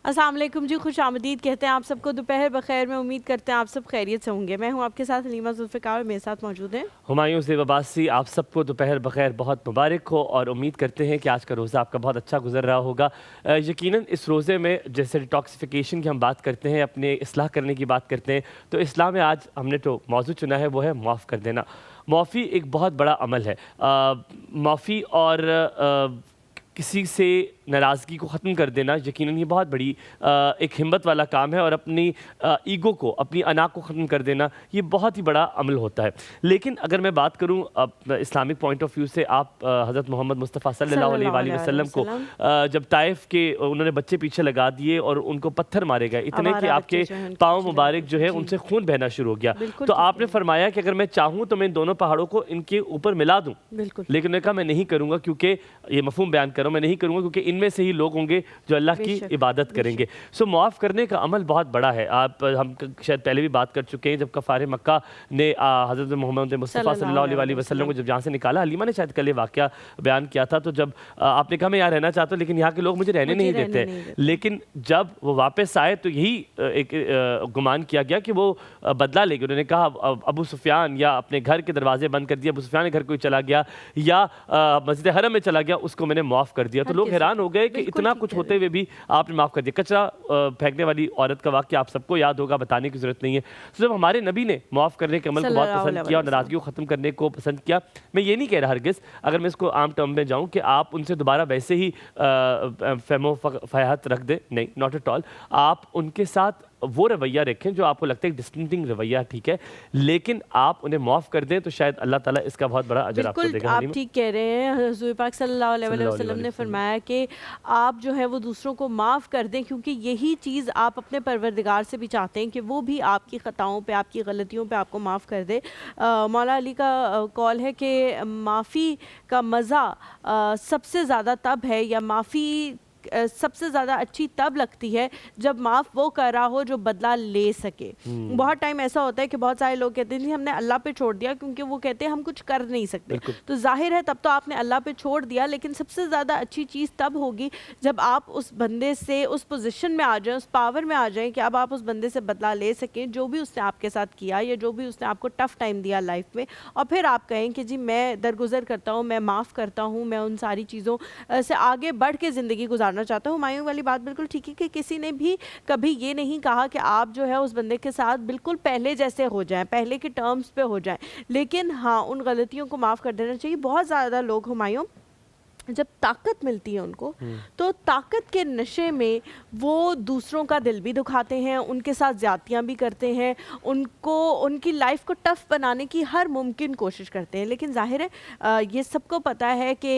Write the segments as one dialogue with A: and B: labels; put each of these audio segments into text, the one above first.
A: अस्सलाम वालेकुम जी, खुश आमदीद कहते हैं आप सबको दोपहर बखैर में। उम्मीद करते हैं आप सब खैरियत से होंगे। मैं हूं आपके साथ हलीमा जुल्फ़िकार और मेरे साथ मौजूद हैं
B: हुमायूं ज़ेब अब्बासी। आप सबको दोपहर बखैर बहुत मुबारक हो और उम्मीद करते हैं कि आज का रोज़ा आपका बहुत अच्छा गुजर रहा होगा। यकीनन इस रोज़े में जैसे डिटॉक्सिफिकेशन की हम बात करते हैं, अपने इस्लाह करने की बात करते हैं, तो इस्लाम में आज हमने जो मौजू चुना है वो है माफ़ कर देना। माफ़ी एक बहुत बड़ा अमल है। माफ़ी और किसी से नाराज़गी को ख़त्म कर देना यकीनन ये बहुत बड़ी एक हिम्मत वाला काम है, और अपनी ईगो को, अपनी अना को ख़त्म कर देना ये बहुत ही बड़ा अमल होता है। लेकिन अगर मैं बात करूँ इस्लामिक पॉइंट ऑफ व्यू से, आप हज़रत मोहम्मद मुस्तफ़ा सल्लल्लाहु अलैहि वसल्लम को जब ताइफ के उन्होंने बच्चे पीछे लगा दिए और उनको पत्थर मारे गए इतने कि आपके पाँव मुबारक जो है उनसे खून बहना शुरू हो गया, तो आपने फरमाया कि अगर मैं चाहूँ तो मैं इन दोनों पहाड़ों को इनके ऊपर मिला दूँ, लेकिन उन्होंने कहा मैं नहीं करूँगा, क्योंकि ये मफ़हूम बयान करो, मैं नहीं करूँगा क्योंकि इनमें से ही लोग होंगे जो अल्लाह की इबादत करेंगे। सो मुआफ़ करने का अमल बहुत बड़ा है। हम शायद पहले भी बात कर चुके हैं, जब कफ़ार मक्का ने हज़रत मोहम्मद मुस्तफ़ा सल्लल्लाहु अलैहि वसल्लम को जब यहाँ से निकाला, हलीमा ने शायद कल ये वाक़या बयान किया था, तो जब आपने कहा मैं यहाँ रहना चाहता हूँ लेकिन यहाँ के लोग मुझे रहने नहीं देते, लेकिन जब वो वापस आए तो यही एक गुमान किया गया कि वो बदला लेंगे। उन्होंने कहा अबू सुफियान या अपने घर के दरवाजे बंद कर दिया, अबू सुफियान के घर कोई चला गया या मस्जिद हरम में चला गया, उसको मैंने माफ़ कर दिया। तो लोग हैरान हो गए कि इतना कुछ होते हुए भी आपने माफ़ कर दिया। कचरा फेंकने वाली औरत का वाक़या आप सबको याद होगा, बताने की ज़रूरत नहीं है। तो जब हमारे नबी ने माफ़ करने के अमल को बहुत पसंद किया और नाराज़गी को ख़त्म करने को पसंद किया, मैं ये नहीं कह रहा हरगिज़, अगर मैं इसको आम टर्म में जाऊँ, कि आप उनसे दोबारा वैसे ही फ़हमो फ़याहत रख दें, नहीं, नॉट एट ऑल। आप उनके साथ वो रवैया रखें जो आपको लगता है डिस्टेंसिंग रवैया ठीक है, लेकिन आप उन्हें माफ़ कर दें तो शायद अल्लाह ताला इसका बहुत बड़ा अजर आपको देगा।
A: आप ठीक कह रहे हैं। हुज़ूर पाक सल्लल्लाहु अलैहि वसल्लम ने फरमाया कि आप जो है वो दूसरों को माफ़ कर दें, क्योंकि यही चीज़ आप अपने परवरदिगार से भी चाहते हैं कि वो भी आपकी ख़ताओं पे, आपकी गलतियों पे आपको माफ़ कर दे। मौला अली का कौल है कि माफ़ी का मज़ा सबसे ज़्यादा तब है, या माफ़ी सबसे ज़्यादा अच्छी तब लगती है जब माफ़ वो कर रहा हो जो बदला ले सके। बहुत टाइम ऐसा होता है कि बहुत सारे लोग कहते हैं हमने अल्लाह पे छोड़ दिया, क्योंकि वो कहते हैं हम कुछ कर नहीं सकते। तो जाहिर है तब तो आपने अल्लाह पे छोड़ दिया, लेकिन सबसे ज़्यादा अच्छी चीज़ तब होगी जब आप उस बंदे से उस पोजीशन में आ जाएं, उस पावर में आ जाएं कि अब आप उस बंदे से बदला ले सकें जो भी उसने आपके साथ किया या जो भी उसने आपको टफ़ टाइम दिया लाइफ में, और फिर आप कहें कि जी मैं दरगुजर करता हूँ, मैं माफ़ करता हूँ, मैं उन सारी चीज़ों से आगे बढ़ के ज़िंदगी गुजारना चाहता हूँ। हुमायूं वाली बात बिल्कुल ठीक है कि किसी ने भी कभी ये नहीं कहा कि आप जो है उस बंदे के साथ बिल्कुल पहले जैसे हो जाएं, पहले के टर्म्स पे हो जाएं, लेकिन हाँ उन गलतियों को माफ़ कर देना चाहिए। बहुत ज़्यादा लोग हुमायूं जब ताकत मिलती है उनको, तो ताकत के नशे में वो दूसरों का दिल भी दुखाते हैं, उनके साथ ज़्यादतियाँ भी करते हैं, उनको उनकी लाइफ को टफ़ बनाने की हर मुमकिन कोशिश करते हैं। लेकिन ज़ाहिर है ये सबको पता है कि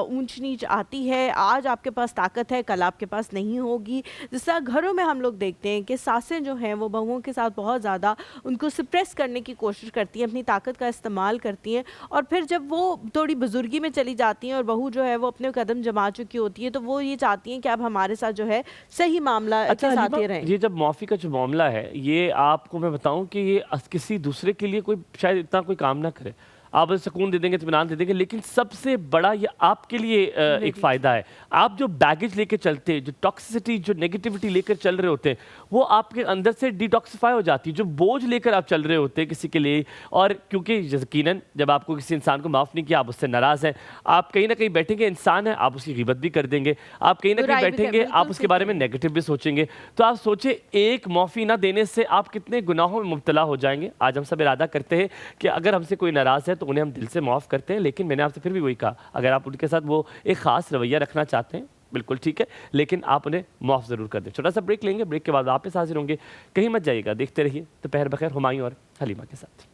A: ऊंच नीच आती है, आज आपके पास ताकत है कल आपके पास नहीं होगी। जिस तरह घरों में हम लोग देखते हैं कि सासें जो हैं वो बहुओं के साथ बहुत ज़्यादा उनको सप्रेस करने की कोशिश करती हैं, अपनी ताकत का इस्तेमाल करती हैं, और फिर जब वो थोड़ी बुजुर्गी में चली जाती हैं और बहू जो है वो अपने कदम जमा चुकी होती है, तो वो ये चाहती हैं कि अब हमारे साथ जो है सही मामला के साथ ही रहें।
B: ये जब माफ़ी का जो मामला है, ये आपको मैं बताऊं कि ये किसी दूसरे के लिए कोई शायद इतना कोई काम ना करे, आप सुकून दे देंगे, इत्मीनान दे देंगे, लेकिन सबसे बड़ा ये आपके लिए एक फ़ायदा है। आप जो बैगेज लेके चलते हैं, जो टॉक्सिसिटी, जो नेगेटिविटी लेकर चल रहे होते हैं, वो आपके अंदर से डिटॉक्सिफाई हो जाती है। जो बोझ लेकर आप चल रहे होते हैं किसी के लिए, और क्योंकि यकीनन जब आपको किसी इंसान को माफ़ नहीं किया, आप उससे नाराज़ हैं, आप कहीं ना कहीं बैठेंगे, इंसान है, आप उसकी ग़ीबत भी कर देंगे, आप कहीं ना कहीं बैठेंगे, आप उसके बारे में नेगेटिव भी सोचेंगे। तो आप सोचें, एक माफ़ी ना देने से आप कितने गुनाहों में मुब्तला हो जाएंगे। आज हम सब इरादा करते हैं कि अगर हमसे कोई नाराज़ है तो उन्हें हम दिल से माफ़ करते हैं, लेकिन मैंने आपसे फिर भी वही कहा, अगर आप उनके साथ वो एक ख़ास रवैया रखना चाहते हैं बिल्कुल ठीक है, लेकिन आप उन्हें माफ़ ज़रूर कर दें। छोटा सा ब्रेक लेंगे, ब्रेक के बाद वापस हाजिर होंगे, कहीं मत जाइएगा, देखते रहिए दोपहर बखैर हुमायूं और हलीमा के साथ।